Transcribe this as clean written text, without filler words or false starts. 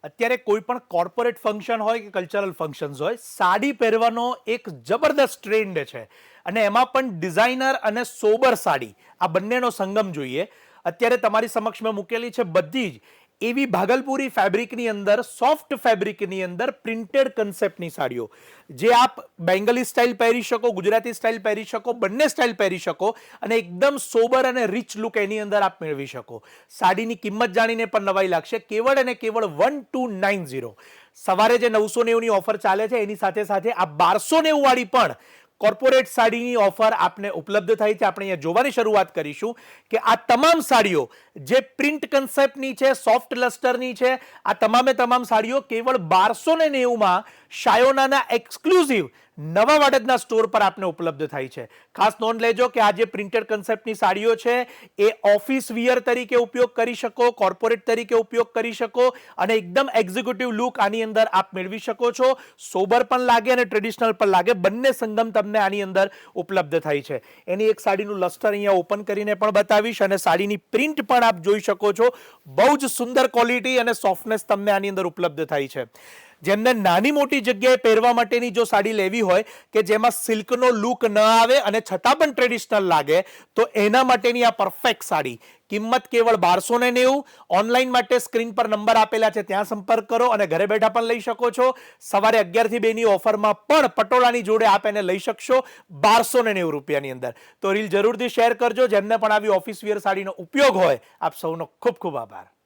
અત્યારે કોઈ પણ કોર્પોરેટ ફંક્શન હોય કે કલ્ચરલ ફંક્શન્સ હોય, સાડી પહેરવાનો એક જબરદસ્ત ટ્રેન્ડ છે અને એમાં પણ ડિઝાઇનર અને સોબર સાડી આ બંનેનો સંગમ જોઈએ. અત્યારે તમારી સમક્ષ મેં મૂકેલી છે બધી જ એવી ભાગલપુરી ફેબ્રિકની અંદર, સોફ્ટ ફેબ્રિકની અંદર પ્રિન્ટેડ કન્સેપ્ટની સાડીઓ જે આપ બેંગલી સ્ટાઇલ પહેરી શકો, ગુજરાતી સ્ટાઇલ પહેરી શકો, બંને સ્ટાઇલ પહેરી શકો અને એકદમ સોબર અને રિચ લુક એની અંદર આપ મેળવી શકો. સાડીની કિંમત જાણીને પણ નવાઈ લાગશે. કેવળ અને કેવળ 1290. સવારે જે 990ની ઓફર ચાલે છે એની સાથે સાથે આ 1290 વાળી પણ કોર્પોરેટ સાડીની ઓફર આપને ઉપલબ્ધ થાય છે. આપણે અહીંયા જોવાની શરૂઆત કરીશું કે આ તમામ સાડીઓ જે પ્રિન્ટ કન્સેપ્ટની છે, સોફ્ટ લસ્ટરની છે, આ તમામે તમામ સાડીઓ કેવળ 1290માં શાયોનાના એક્સક્લુઝિવ નવા વાડદના સ્ટોર પર આપને ઉપલબ્ધ થાય છે. ખાસ નોંધ લેજો કે આ જે પ્રિન્ટેડ કન્સેપ્ટની સાડીઓ છે એ ઓફિસ વિયર તરીકે ઉપયોગ કરી શકો, કોર્પોરેટ તરીકે ઉપયોગ કરી શકો અને એકદમ એક્ઝિક્યુટિવ લુક આની અંદર આપ મેળવી શકો છો. સોબર પણ લાગે અને ટ્રેડિશનલ પણ લાગે, બંને સંગમ તમને આની અંદર ઉપલબ્ધ થાય છે. એની એક સાડીનું લસ્ટર અહીંયા ઓપન કરીને પણ બતાવીશ અને સાડીની પ્રિન્ટ પણ આપ જોઈ શકો છો. બહુ જ સુંદર ક્વોલિટી અને સોફ્ટનેસ તમને આની અંદર ઉપલબ્ધ થાય છે. જેમને નાની મોટી જગ્યાએ પહેરવા માટેની જો સાડી લેવી હોય કે જેમાં સિલ્કનો લુક ન આવે અને છતાં પણ ટ્રેડિશનલ લાગે તો એના માટેની આ પરફેક્ટ સાડી. કિંમત કેવળ 1290. ઓનલાઈન માટે સ્ક્રીન પર નંબર આપેલા છે ત્યાં સંપર્ક કરો અને ઘરે બેઠા પણ લઈ શકો છો. સવારે 11 થી 2 ની ઓફરમાં પણ પટોળાની જોડે આપ એને લઈ શકશો 1290 રૂપિયાની અંદર. તો રીલ જરૂરથી શેર કરજો. જેમને પણ આવી ઓફિસ વિયર સાડીનો ઉપયોગ હોય, આપ સૌનો ખૂબ ખૂબ આભાર.